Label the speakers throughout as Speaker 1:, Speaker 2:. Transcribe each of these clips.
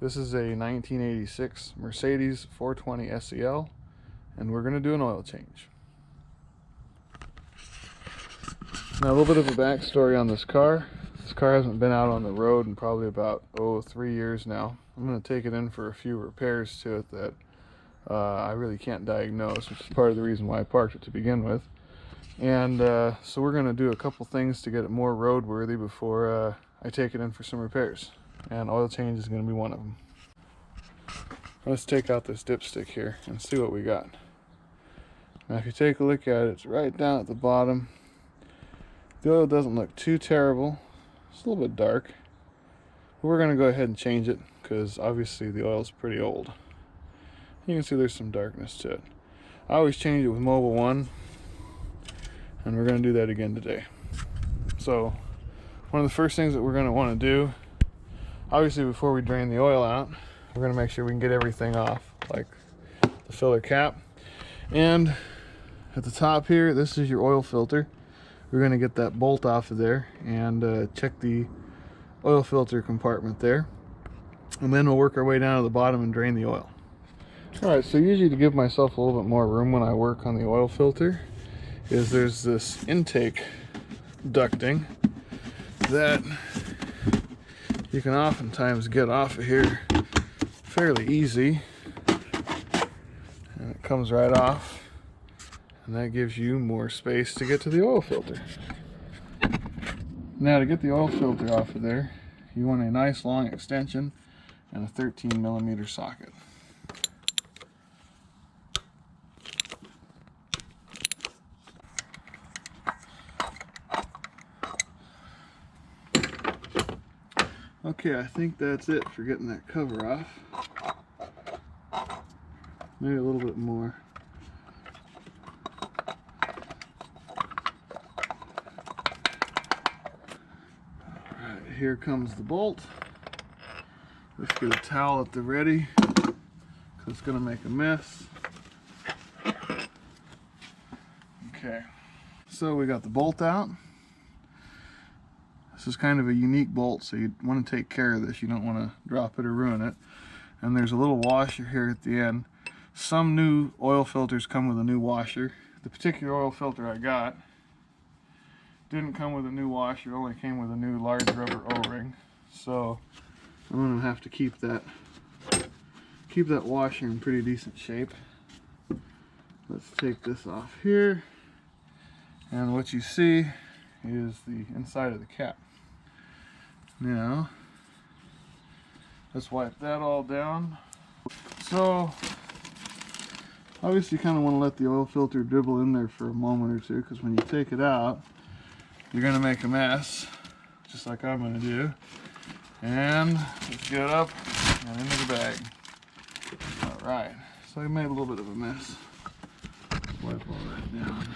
Speaker 1: This is a 1986 Mercedes 420 SEL, and we're going to do an oil change. Now, a little bit of a backstory on this car. This car hasn't been out on the road in probably about 3 years now. I'm going to take it in for a few repairs to it that I really can't diagnose, which is part of the reason why I parked it to begin with. And so we're going to do a couple things to get it more roadworthy before I take it in for some repairs. And oil change is going to be one of them. Let's take out this dipstick here and see what we got. Now if you take a look at it, it's right down at the bottom. The oil doesn't look too terrible. It's a little bit dark. But we're going to go ahead and change it because obviously the oil's pretty old. You can see there's some darkness to it. I always change it with Mobil 1, and we're going to do that again today. So one of the first things that we're going to want to do, obviously before we drain the oil out, we're going to make sure we can get everything off, like the filler cap. And at the top here, this is your oil filter. We're going to get that bolt off of there and check the oil filter compartment there. And then we'll work our way down to the bottom and drain the oil. Alright, so usually to give myself a little bit more room when I work on the oil filter is there's this intake ducting that you can oftentimes get off of here fairly easy, and it comes right off, and that gives you more space to get to the oil filter. Now to get the oil filter off of there, you want a nice long extension and a 13mm socket. Okay, I think that's it for getting that cover off. Maybe a little bit more. Alright, here comes the bolt. Let's get a towel at the ready, because it's going to make a mess. Okay, so we got the bolt out. This is kind of a unique bolt, so you want to take care of this. You don't want to drop it or ruin it. And there's a little washer here at the end. Some new oil filters come with a new washer. The particular oil filter I got didn't come with a new washer, only came with a new large rubber O-ring. So I'm going to have to keep that washer in pretty decent shape. Let's take this off here. And what you see is the inside of the cap. Now, let's wipe that all down. So, obviously you kind of want to let the oil filter dribble in there for a moment or two, because when you take it out, you're going to make a mess, just like I'm going to do. And let's get it up and into the bag. Alright, so I made a little bit of a mess. Let's wipe all that down.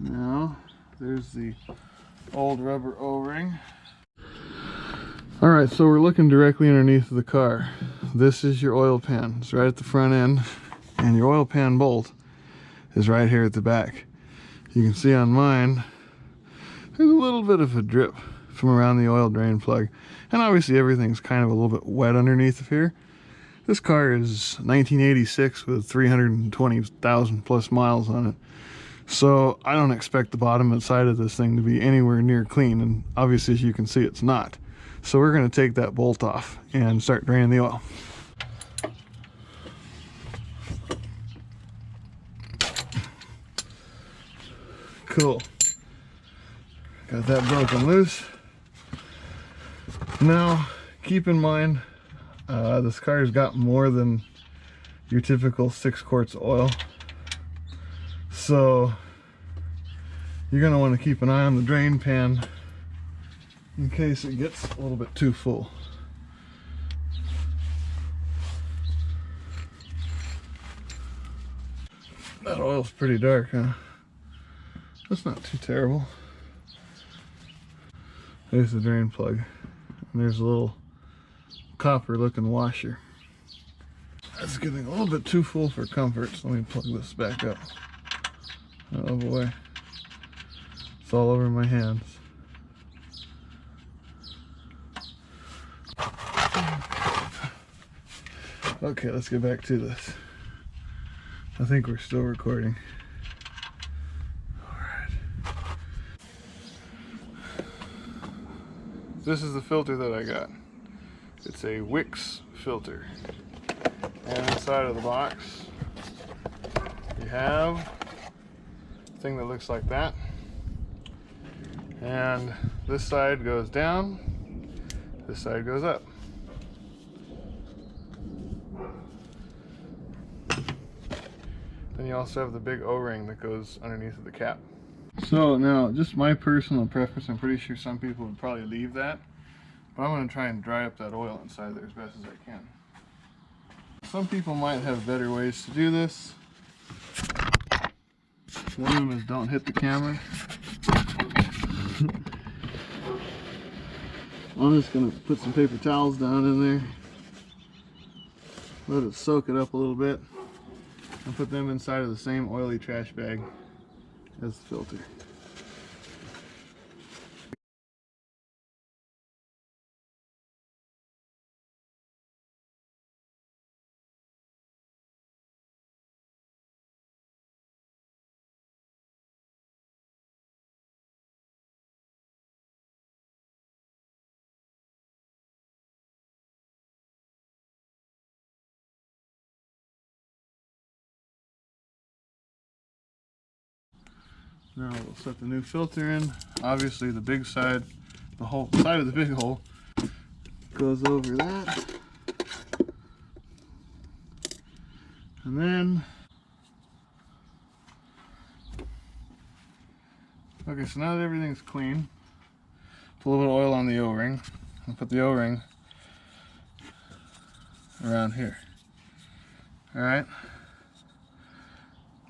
Speaker 1: Now, there's the old rubber O-ring. Alright, so we're looking directly underneath the car. This is your oil pan. It's right at the front end, and your oil pan bolt is right here at the back. You can see on mine, there's a little bit of a drip from around the oil drain plug. And obviously everything's kind of a little bit wet underneath of here. This car is 1986 with 320,000 plus miles on it. So I don't expect the bottom and side of this thing to be anywhere near clean, and obviously as you can see it's not. So we're going to take that bolt off and start draining the oil. Cool. Got that broken loose. Now keep in mind this car's got more than your typical 6 quarts of oil. So you're going to want to keep an eye on the drain pan in case it gets a little bit too full. That oil's pretty dark, huh? That's not too terrible. There's the drain plug. And there's a little copper looking washer. That's getting a little bit too full for comfort, so let me plug this back up. Oh boy. It's all over my hands. Okay, let's get back to this. I think we're still recording. Alright. This is the filter that I got. It's a Wix filter. And inside of the box, you have a thing that looks like that. And this side goes down, this side goes up. Then you also have the big O-ring that goes underneath of the cap. So now, just my personal preference, I'm pretty sure some people would probably leave that, but I'm going to try and dry up that oil inside there as best as I can. Some people might have better ways to do this. One of them is don't hit the camera. I'm just going to put some paper towels down in there, let it soak it up a little bit, and put them inside of the same oily trash bag as the filter. Now we'll set the new filter in. Obviously the big side, the whole side of the big hole goes over that. And then, okay, so now that everything's clean, put a little bit of oil on the O-ring and put the O-ring around here. Alright?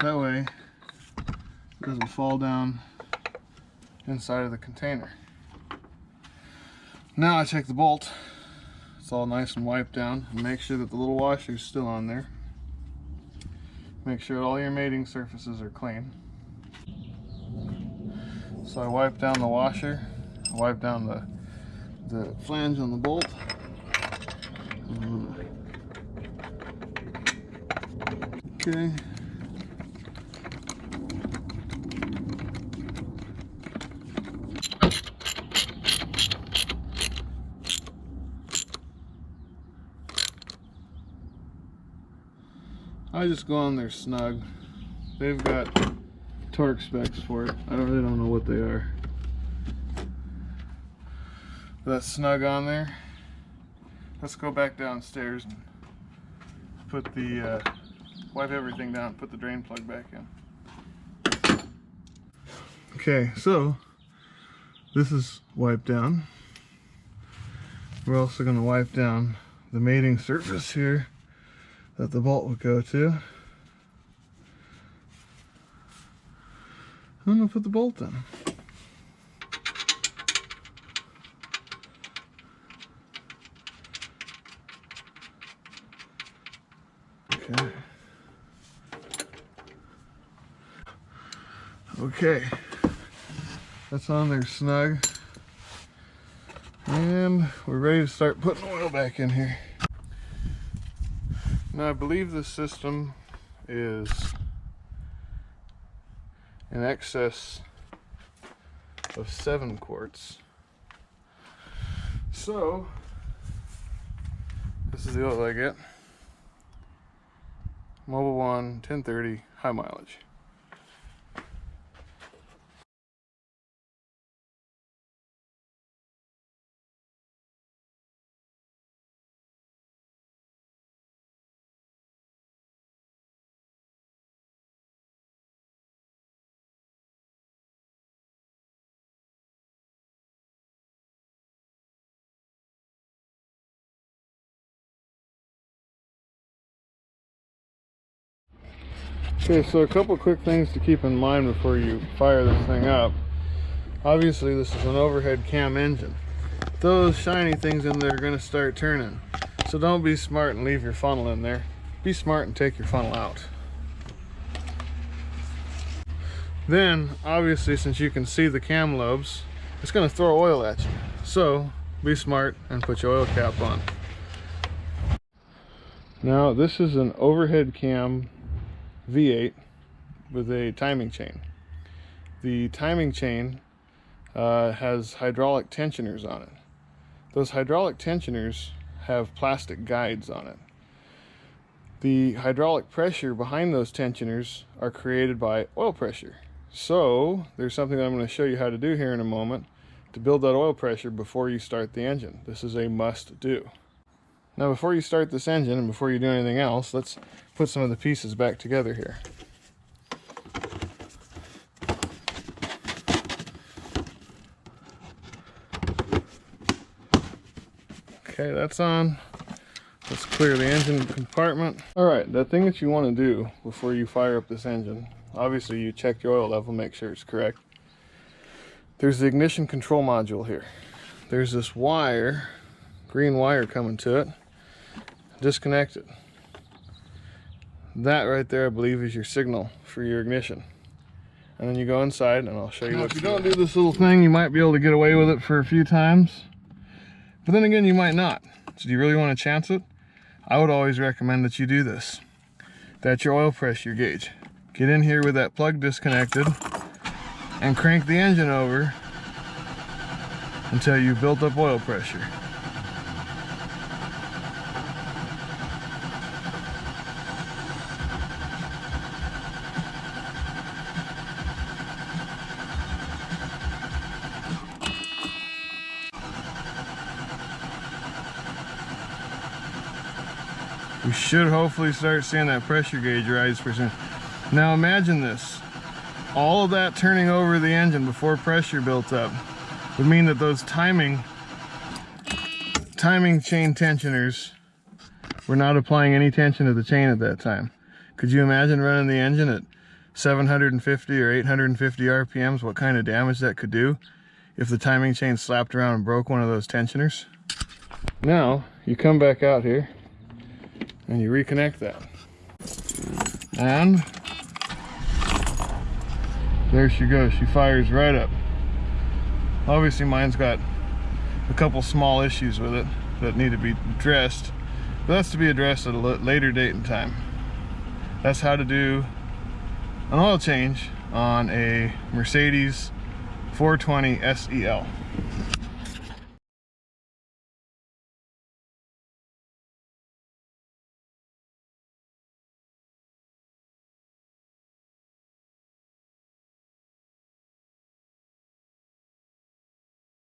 Speaker 1: That way it doesn't fall down inside of the container. Now I take the bolt, it's all nice and wiped down, and make sure that the little washer is still on there. Make sure all your mating surfaces are clean. So I wipe down the washer, I wipe down the flange on the bolt. Okay. I just go on there snug. They've got torque specs for it. I really don't know what they are. But that's snug on there. Let's go back downstairs and put the wipe everything down, put the drain plug back in. Okay, so this is wiped down. We're also going to wipe down the mating surface here that the bolt would go to. I'm going to put the bolt in. Okay. Okay. That's on there snug. And we're ready to start putting oil back in here. Now I believe this system is in excess of 7 quarts. So this is the oil I get. Mobil 1 1030 high mileage. Okay, so a couple quick things to keep in mind before you fire this thing up. Obviously this is an overhead cam engine. Those shiny things in there are going to start turning. So don't be smart and leave your funnel in there. Be smart and take your funnel out. Then, obviously, since you can see the cam lobes, it's going to throw oil at you. So be smart and put your oil cap on. Now this is an overhead cam V8 with a timing chain. The timing chain has hydraulic tensioners on it. Those hydraulic tensioners have plastic guides on it. The hydraulic pressure behind those tensioners are created by oil pressure. So there's something that I'm going to show you how to do here in a moment to build that oil pressure before you start the engine. This is a must do. Now before you start this engine and before you do anything else, let's put some of the pieces back together here. Okay, that's on. Let's clear the engine compartment. Alright, the thing that you want to do before you fire up this engine, obviously you check your oil level, make sure it's correct. There's the ignition control module here. There's this wire, green wire coming to it. Disconnect it. That right there, I believe, is your signal for your ignition. And then you go inside and I'll show you what to do. If you don't do this little thing, you might be able to get away with it for a few times. But then again, you might not. So do you really want to chance it? I would always recommend that you do this. That's your oil pressure gauge. Get in here with that plug disconnected and crank the engine over until you've built up oil pressure. We should hopefully start seeing that pressure gauge rise pretty soon. Now imagine this. All of that turning over the engine before pressure built up would mean that those timing chain tensioners were not applying any tension to the chain at that time. Could you imagine running the engine at 750 or 850 RPMs, what kind of damage that could do if the timing chain slapped around and broke one of those tensioners? Now, you come back out here and you reconnect that. And there she goes, she fires right up. Obviously mine's got a couple small issues with it that need to be addressed, but that's to be addressed at a later date and time. That's how to do an oil change on a Mercedes 420 SEL.